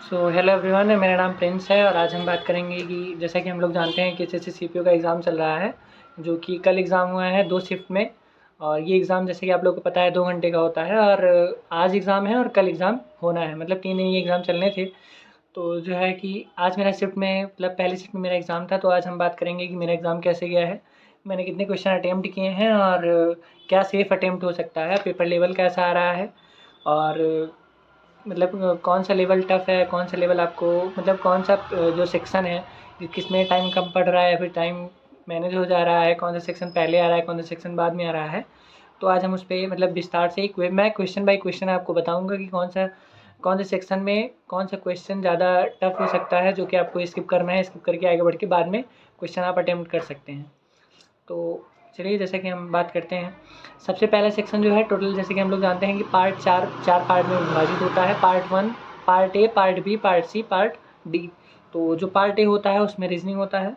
Hello everyone, मेरा नाम Prince है और आज हम बात करेंगे कि जैसा कि हम लोग जानते हैं कि एसएससी सीपीओ का एग्ज़ाम चल रहा है, जो कि कल एग्ज़ाम हुआ है 2 शिफ्ट में। और ये एग्ज़ाम जैसे कि आप लोग को पता है 2 घंटे का होता है और आज एग्ज़ाम है और कल एग्ज़ाम होना है, मतलब 3 दिन ये एग्ज़ाम चलने थे। तो जो है कि आज मेरा शिफ्ट में मतलब पहली शिफ्ट में मेरा एग्ज़ाम था, तो आज हम बात करेंगे कि मेरा एग्ज़ाम कैसे गया है, मैंने कितने क्वेश्चन अटेम्प्ट किए हैं और क्या सेफ़ अटेम्प्ट हो सकता है, पेपर लेवल कैसा आ रहा है और मतलब कौन सा लेवल टफ़ है, कौन सा लेवल आपको मतलब कौन सा जो सेक्शन है किसमें टाइम कम पड़ रहा है या फिर टाइम मैनेज हो जा रहा है, कौन सा सेक्शन पहले आ रहा है, कौन सा सेक्शन बाद में आ रहा है। तो आज हम उस पे मतलब विस्तार से मैं क्वेश्चन बाय क्वेश्चन आपको बताऊंगा कि कौन से सेक्शन में कौन सा क्वेश्चन ज़्यादा टफ हो सकता है, जो कि आपको स्किप करना है, स्किप करके आगे बढ़ के बाद में क्वेश्चन आप अटेम्प्ट कर सकते हैं। तो चलिए जैसे कि हम बात करते हैं, सबसे पहला सेक्शन जो है टोटल जैसे कि हम लोग जानते हैं कि पार्ट चार पार्ट में विभाजित होता है। Part 1, part A, part B, part C, part D. तो जो पार्ट ए होता है उसमें रीजनिंग होता है।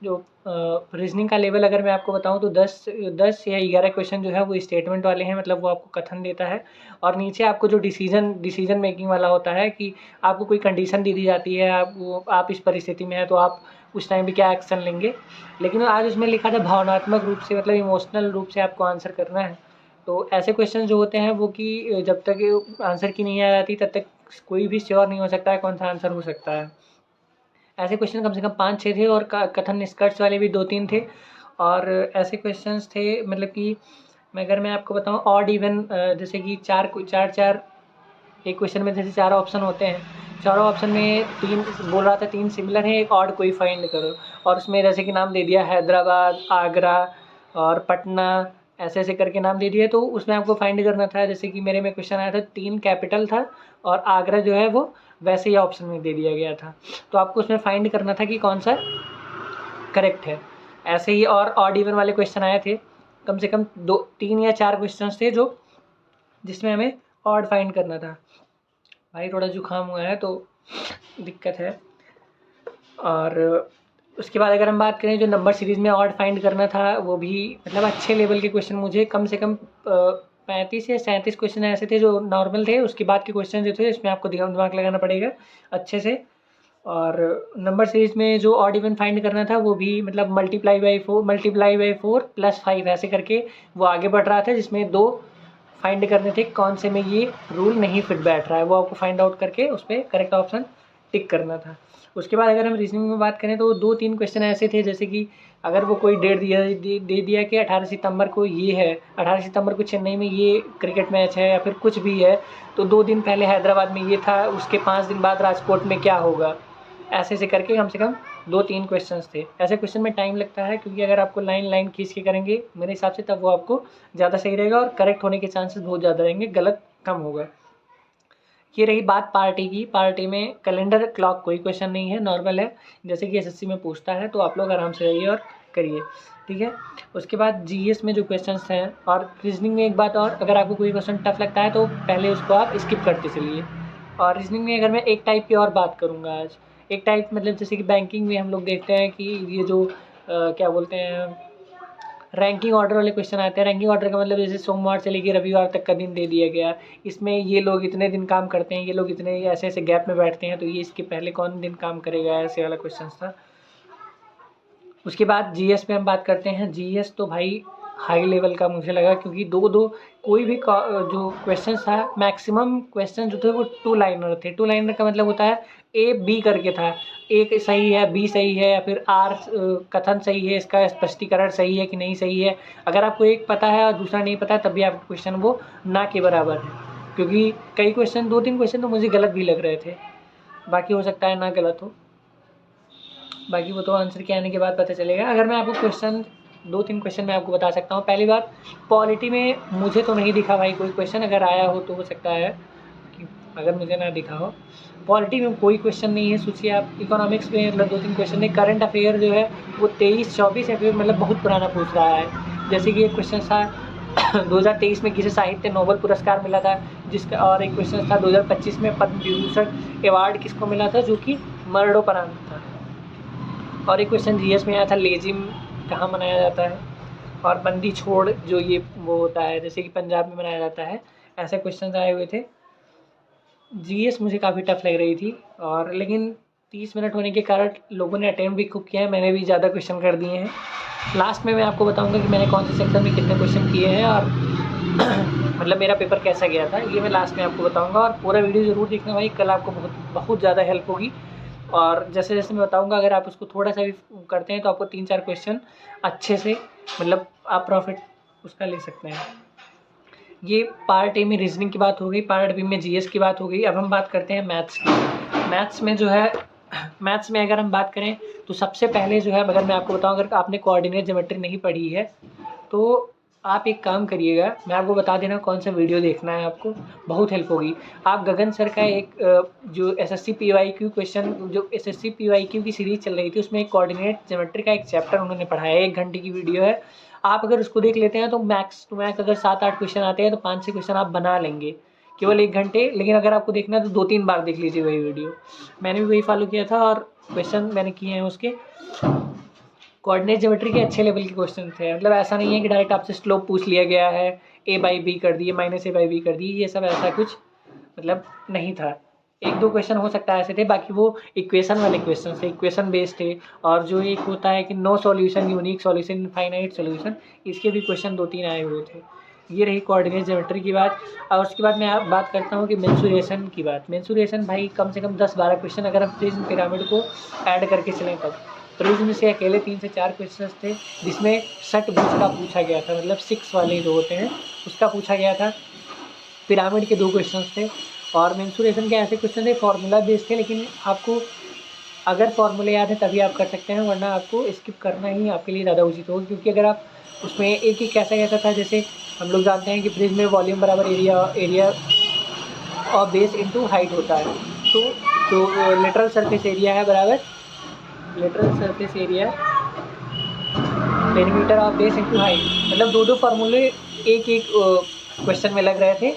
जो रीजनिंग का लेवल अगर मैं आपको बताऊं तो 10 या 11 क्वेश्चन जो है वो स्टेटमेंट वाले हैं, मतलब वो आपको कथन देता है। और नीचे आपको जो डिसीजन मेकिंग वाला होता है कि आपको कोई कंडीशन दी जाती है, आप इस परिस्थिति में है तो आप उस टाइम पे क्या एक्शन लेंगे। लेकिन आज उसमें लिखा था भावनात्मक रूप से, मतलब इमोशनल रूप से आपको आंसर करना है। तो ऐसे क्वेश्चन जो होते हैं वो कि जब तक आंसर की नहीं आ जाती तब तक कोई भी श्योर नहीं हो सकता है कौन सा आंसर हो सकता है। ऐसे क्वेश्चन कम से कम 5-6 थे और कथन निष्कर्ष वाले भी 2-3 थे। और ऐसे क्वेश्चंस थे मतलब कि अगर मैं आपको बताऊं ऑड इवन, जैसे कि चार चार एक क्वेश्चन में जैसे 4 ऑप्शन होते हैं, चारों ऑप्शन में 3 बोल रहा था, 3 सिमिलर हैं, एक ऑड कोई फाइंड करो। और उसमें जैसे कि नाम दे दिया हैदराबाद, आगरा और पटना, ऐसे करके नाम दे दिए। तो उसमें आपको फाइंड करना था, जैसे कि मेरे में क्वेश्चन आया था 3 कैपिटल था और आगरा जो है वो वैसे ही ऑप्शन में दे दिया गया था। तो आपको उसमें फाइंड करना था कि कौन सा करेक्ट है। ऐसे ही और ऑड इवन वाले क्वेश्चन आए थे, कम से कम 3 या 4 क्वेश्चन थे जो जिसमें हमें ऑड फाइंड करना था। भाई थोड़ा जुकाम हुआ है तो दिक्कत है। और उसके बाद अगर हम बात करें जो नंबर सीरीज़ में ऑड फाइंड करना था, वो भी मतलब अच्छे लेवल के क्वेश्चन, मुझे कम से कम 35 या 37 क्वेश्चन ऐसे थे जो नॉर्मल थे। उसके बाद के क्वेश्चन जो थे इसमें आपको दिमाग लगाना पड़ेगा अच्छे से। और नंबर सीरीज में जो ऑड इवन फाइंड करना था वो भी मतलब मल्टीप्लाई बाई 4 प्लस 5 ऐसे करके वो आगे बढ़ रहा था, जिसमें 2 फाइंड करने थे कौन से में ये रूल नहीं फिट बैठ रहा है, वो आपको फाइंड आउट करके उस पर करेक्ट ऑप्शन टिक करना था। उसके बाद अगर हम रीजनिंग में बात करें तो 2-3 क्वेश्चन ऐसे थे, जैसे कि अगर वो कोई डेट दे दिया कि 18 सितंबर को ये है, 18 सितंबर को चेन्नई में ये क्रिकेट मैच है या फिर कुछ भी है, तो 2 दिन पहले हैदराबाद में ये था, उसके 5 दिन बाद राजकोट में क्या होगा। ऐसे करके कम से कम 2-3 क्वेश्चंस थे। ऐसे क्वेश्चन में टाइम लगता है, क्योंकि अगर आपको लाइन खींच के करेंगे मेरे हिसाब से तब वो आपको ज़्यादा सही रहेगा और करेक्ट होने के चांसेस बहुत ज़्यादा रहेंगे, गलत कम होगा। ये रही बात पार्टी की। पार्टी में कैलेंडर क्लॉक कोई क्वेश्चन नहीं है, नॉर्मल है, जैसे कि एसएससी में पूछता है, तो आप लोग आराम से रहिए और करिए, ठीक है। उसके बाद जीएस में जो क्वेश्चंस हैं और रीजनिंग में एक बात और, अगर आपको कोई क्वेश्चन टफ लगता है तो पहले उसको आप स्किप करते चलिए। और रीजनिंग में अगर मैं एक टाइप की और बात करूँगा आज, एक टाइप मतलब जैसे कि बैंकिंग में हम लोग देखते हैं कि ये जो क्या बोलते हैं, रैंकिंग ऑर्डर वाले क्वेश्चन आते हैं। रैंकिंग ऑर्डर का मतलब जैसे सोमवार से लेकर रविवार तक का दिन दे दिया गया, इसमें ये लोग इतने दिन काम करते हैं, ये लोग इतने ऐसे गैप में बैठते हैं, तो ये इसके पहले कौन दिन काम करेगा, ऐसे वाला क्वेश्चन था। उसके बाद जीएस पे हम बात करते हैं। जीएस तो भाई हाई लेवल का मुझे लगा, क्योंकि कोई भी जो क्वेश्चन था, मैक्सिमम क्वेश्चन जो थे वो 2 लाइनर थे। 2 लाइनर का मतलब होता है ए बी करके था, एक सही है, बी सही है, या फिर आर कथन सही है, इसका स्पष्टीकरण सही है कि नहीं सही है। अगर आपको एक पता है और दूसरा नहीं पता है तब भी आपका क्वेश्चन वो ना के बराबर है, क्योंकि कई क्वेश्चन 2-3 क्वेश्चन तो मुझे गलत भी लग रहे थे, बाकी हो सकता है ना गलत हो, बाकी वो तो आंसर के आने के बाद पता चलेगा। अगर मैं आपको 2-3 क्वेश्चन मैं आपको बता सकता हूँ। पहली बात, पॉलिटी में मुझे तो नहीं दिखा भाई कोई क्वेश्चन, अगर आया हो तो हो सकता है कि अगर मुझे ना दिखा हो। पॉलिटी में कोई क्वेश्चन नहीं है, सोचिए आप। इकोनॉमिक्स में मतलब 2-3 क्वेश्चन है। करंट अफेयर जो है वो 23-24 या फिर मतलब बहुत पुराना पूछ रहा है, जैसे कि एक क्वेश्चन था 2023 में किसे साहित्य नोबेल पुरस्कार मिला था, जिसका, और एक क्वेश्चन था 2025 में पद्म विभूषण अवार्ड किसको मिला था, जो कि मरणोपरांत था। और एक क्वेश्चन जीएस में आया था, लेजिम कहाँ मनाया जाता है, और बंदी छोड़ जो ये वो होता है जैसे कि पंजाब में मनाया जाता है। ऐसे क्वेश्चन आए हुए थे। जीएस मुझे काफ़ी टफ लग रही थी, और लेकिन 30 मिनट होने के कारण लोगों ने अटेम्प्ट भी खूब किया है, मैंने भी ज़्यादा क्वेश्चन कर दिए हैं। लास्ट में मैं आपको बताऊंगा कि मैंने कौन से सेक्शन में कितने क्वेश्चन किए हैं और मतलब मेरा पेपर कैसा गया था, ये मैं लास्ट में आपको बताऊंगा। और पूरा वीडियो ज़रूर देखना भाई, कल आपको बहुत बहुत ज़्यादा हेल्प होगी। और जैसे जैसे मैं बताऊंगा, अगर आप उसको थोड़ा सा भी करते हैं तो आपको 3-4 क्वेश्चन अच्छे से मतलब आप प्रॉफिट उसका ले सकते हैं। ये पार्ट ए में रीजनिंग की बात हो गई, पार्ट बी में जीएस की बात हो गई। अब हम बात करते हैं मैथ्स की। मैथ्स में जो है, मैथ्स में अगर हम बात करें तो सबसे पहले जो है, अगर मैं आपको बताऊं, अगर आपने कोऑर्डिनेट ज्योमेट्री नहीं पढ़ी है तो आप एक काम करिएगा, मैं आपको बता देना कौन सा वीडियो देखना है, आपको बहुत हेल्प होगी। आप गगन सर का एक जो एसएससी पीवाईक्यू क्वेश्चन, जो एसएससी पीवाईक्यू की सीरीज चल रही थी, उसमें एक कोऑर्डिनेट ज्योमेट्री का एक चैप्टर उन्होंने पढ़ाया है, 1 घंटे की वीडियो है। आप अगर उसको देख लेते हैं तो मैक्स टू मैक्स अगर 7-8 क्वेश्चन आते हैं तो 5-6 क्वेश्चन आप बना लेंगे केवल 1 घंटे। लेकिन अगर आपको देखना है तो 2-3 बार देख लीजिए वही वीडियो। मैंने भी वही फॉलो किया था और क्वेश्चन मैंने किए हैं उसके। कोऑर्डिनेट ज्योमेट्री के अच्छे लेवल के क्वेश्चन थे, मतलब ऐसा नहीं है कि डायरेक्ट आपसे स्लोप पूछ लिया गया है, a/b कर दिए, -a/b कर दिए, ये सब ऐसा कुछ मतलब नहीं था। 1-2 क्वेश्चन हो सकता है ऐसे थे, बाकी वो इक्वेशन वाले क्वेश्चन थे, इक्वेशन बेस्ड थे। और जो एक होता है कि no solution, unique solution, infinite solution, इसके भी क्वेश्चन 2-3 आए हुए थे। ये रही कोऑर्डिनेट ज्योमेट्री की बात। और उसके बाद मैं बात करता हूँ कि मेंसुरेशन की बात। मेंसुरेशन भाई कम से कम 10-12 क्वेश्चन अगर हम प्रिज्म पिरामिड को ऐड करके चलें तब। प्रिज्म से अकेले 3 से 4 क्वेश्चन थे, जिसमें षटभुज का पूछा गया था, मतलब 6 वाले जो होते हैं उसका पूछा गया था। पिरामिड के 2 क्वेश्चन थे। और मेंसुरेशन के ऐसे क्वेश्चन थे फार्मूला बेस्ड थे, लेकिन आपको अगर फार्मूले याद है तभी आप कर सकते हैं, वरना आपको स्किप करना ही आपके लिए ज़्यादा उचित होगा। क्योंकि अगर आप उसमें एक कैसा था, जैसे हम लोग जानते हैं कि प्रिज्म में वॉल्यूम बराबर एरिया और बेस इनटू हाइट होता है। तो जो लेटरल सरफेस एरिया है बराबर lateral surface area perimeter of base into height, मतलब 2-2 फार्मूले एक क्वेश्चन में लग रहे थे।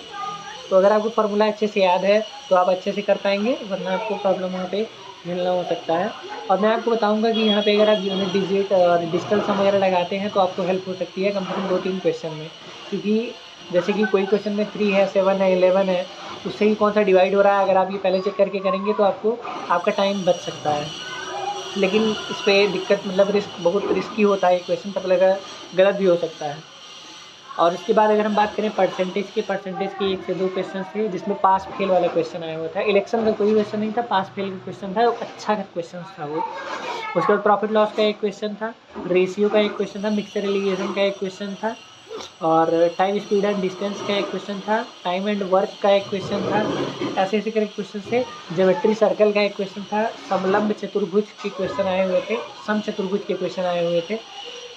तो अगर आपको फार्मूला अच्छे से याद है तो आप अच्छे से कर पाएंगे, वरना आपको प्रॉब्लम वहाँ पे झेलना हो सकता है। और मैं आपको बताऊंगा कि यहाँ पे अगर आप यूनिट डिजिट और डिजिटल सम वगैरह लगाते हैं तो आपको हेल्प हो सकती है कम से कम 2-3 क्वेश्चन में। क्योंकि जैसे कि कोई क्वेश्चन में 3 है, 7 है, 11 है, उससे ही कौन सा डिवाइड हो रहा है, अगर आप ये पहले चेक करके करेंगे तो आपका टाइम बच सकता है। लेकिन इस पर दिक्कत, मतलब रिस्क, बहुत रिस्की होता है क्वेश्चन, तब लगा गलत भी हो सकता है। और इसके बाद अगर हम बात करें परसेंटेज के 1 से 2 क्वेश्चन थे, जिसमें पास फेल वाला क्वेश्चन आया हुआ था। इलेक्शन का कोई क्वेश्चन नहीं था, पास फेल का क्वेश्चन था, अच्छा क्वेश्चन था वो। उसके बाद प्रॉफिट लॉस का एक क्वेश्चन था, रेशियो का एक क्वेश्चन था, मिक्सर एलिगेशन का एक क्वेश्चन था, और टाइम स्पीड एंड डिस्टेंस का एक क्वेश्चन था, टाइम एंड वर्क का एक क्वेश्चन था। ऐसे ऐसे करके क्वेश्चन थे। ज्योमेट्री सर्कल का एक क्वेश्चन था, समलंब चतुर्भुज के क्वेश्चन आए हुए थे, सम चतुर्भुज के क्वेश्चन आए हुए थे।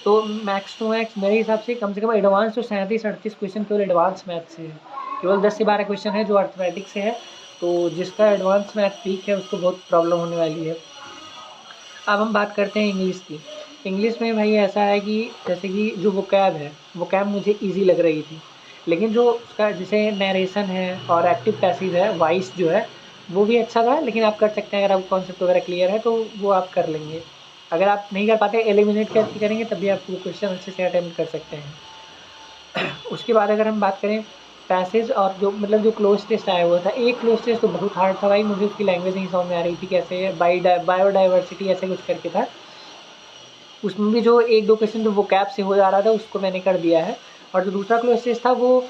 तो मैक्स टू मैक्स मेरे हिसाब से कम एडवांस तो 37-38 क्वेश्चन केवल एडवांस मैथ से है। केवल 10 से 12 क्वेश्चन है जो अर्थमेटिक से है। तो जिसका एडवांस मैथ वीक है उसको बहुत प्रॉब्लम होने वाली है। अब हम बात करते हैं इंग्लिश की। इंग्लिश में भाई ऐसा है कि जैसे कि जो वोकैब है, वोकैब मुझे ईजी लग रही थी। लेकिन जो उसका जैसे नरेशन है और एक्टिव पैसिव है, वॉइस जो है वो भी अच्छा था। लेकिन आप कर सकते हैं, अगर आपको कॉन्सेप्ट वगैरह क्लियर है तो वो आप कर लेंगे। अगर आप नहीं कर पाते, एलिमिनेट करके करेंगे तब भी आप वो क्वेश्चन अच्छे से अटेम्प्ट कर सकते हैं। उसके बाद अगर हम बात करें पैसेज और जो मतलब जो क्लोज टेस्ट आया हुआ था, एक क्लोज टेस्ट तो बहुत हार्ड था भाई, मुझे उसकी लैंग्वेज नहीं समझ में आ रही थी, कैसे बायोडाइवर्सिटी ऐसे कुछ करके था। उसमें भी जो 1-2 क्वेश्चन जो वो कैप से हो जा रहा था उसको मैंने कर दिया है। और जो दूसरा क्लोज टेस्ट था वो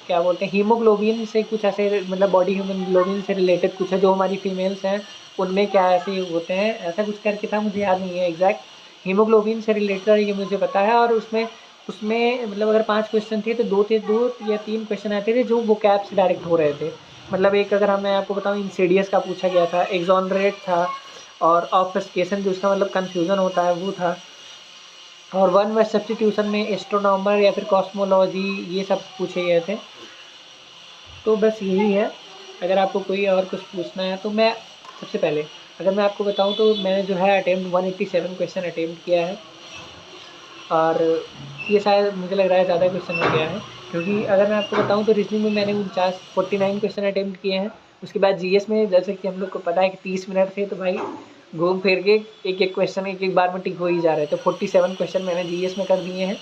क्या बोलते हैं, हीमोग्लोबिन से कुछ ऐसे, मतलब बॉडी हीमोग्लोबिन से रिलेटेड कुछ है, जो हमारी फीमेल्स हैं उनमें क्या ऐसे होते हैं, ऐसा कुछ करके था, मुझे याद नहीं है एग्जैक्ट। हीमोग्लोबिन से रिलेटेड ये मुझे पता है। और उसमें उसमें मतलब अगर 5 क्वेश्चन थे तो 2 या 3 क्वेश्चन आते थे जो वो कैप से डायरेक्ट हो रहे थे। मतलब एक अगर मैं आपको बताऊँ, इंसीडियस का पूछा गया था, एक्सोनरेट था, और ऑब्फस्केशन जो उसका मतलब कन्फ्यूज़न होता है वो था। और वन वर्ड सब्स्टिट्यूशन में एस्ट्रोनॉमर या फिर कॉस्मोलॉजी ये सब पूछे गए थे। तो बस यही है। अगर आपको कोई और कुछ पूछना है तो मैं सबसे पहले अगर मैं आपको बताऊं तो मैंने जो है अटेम्प्ट 187 क्वेश्चन अटेम्प्ट किया है। और ये शायद मुझे लग रहा है ज़्यादा क्वेश्चन हो गया है, क्योंकि अगर मैं आपको बताऊं तो रीजनिंग में मैंने 49 क्वेश्चन अटेम्प्ट किए हैं। उसके बाद जीएस में जैसे कि हम लोग को पता है कि 30 मिनट थे, तो भाई घूम फिर के एक क्वेश्चन एक बार में टिक हो ही जा रहे थे। 47 क्वेश्चन मैंने जीएस में कर दिए हैं।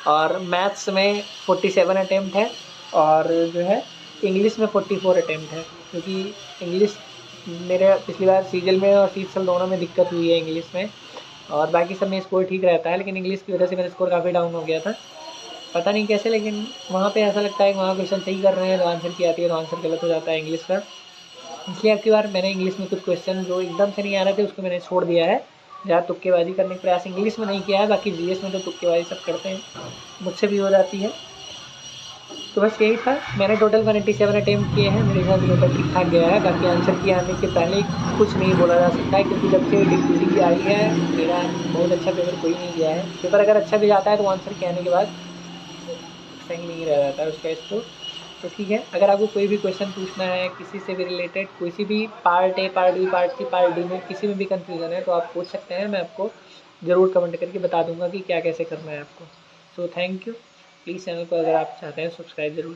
और मैथ्स में 47 अटेम्प्ट है। और जो है इंग्लिश में 44 अटैम्प्ट है, क्योंकि इंग्लिश मेरे पिछली बार सीजल में और सीजल दोनों में दिक्कत हुई है इंग्लिश में, और बाकी सब में स्कोर ठीक रहता है, लेकिन इंग्लिश की वजह से मेरा स्कोर काफ़ी डाउन हो गया था। पता नहीं कैसे, लेकिन वहाँ पे ऐसा लगता है कि वहाँ क्वेश्चन सही कर रहे हैं तो आंसर की आती है, तो आंसर गलत हो जाता है इंग्लिश का। इसलिए आपकी बार मैंने इंग्लिश में कुछ क्वेश्चन जो एकदम से नहीं आ रहे थे उसको मैंने छोड़ दिया है, ज़्यादा तुक्केबाजी करने का प्रयास इंग्लिश में नहीं किया है। बाकी जीएस में तो तुक्केबाजी सब करते हैं, मुझसे भी हो जाती है। तो बस यही था, मैंने टोटल 187 अटैम्प्ट किए हैं, मेरे हिसाब से पेपर ठीक ठाक गया है। बाकी आंसर की आने के पहले कुछ नहीं बोला जा सकता है, क्योंकि जब से डिग्री आई है मेरा बहुत अच्छा पेपर कोई नहीं गया है। पेपर अगर अच्छा भी जाता है तो आंसर के आने के बाद सही नहीं रह जाता है उसका स्कोर। तो ठीक है, अगर आपको कोई भी क्वेश्चन पूछना है किसी से भी रिलेटेड, किसी भी part A, part B, part C, part D में किसी में भी कन्फ्यूज़न है तो आप पूछ सकते हैं, मैं आपको ज़रूर कमेंट करके बता दूंगा कि क्या कैसे करना है आपको। So thank you. Please channel को अगर आप चाहते हैं सब्सक्राइब ज़रूर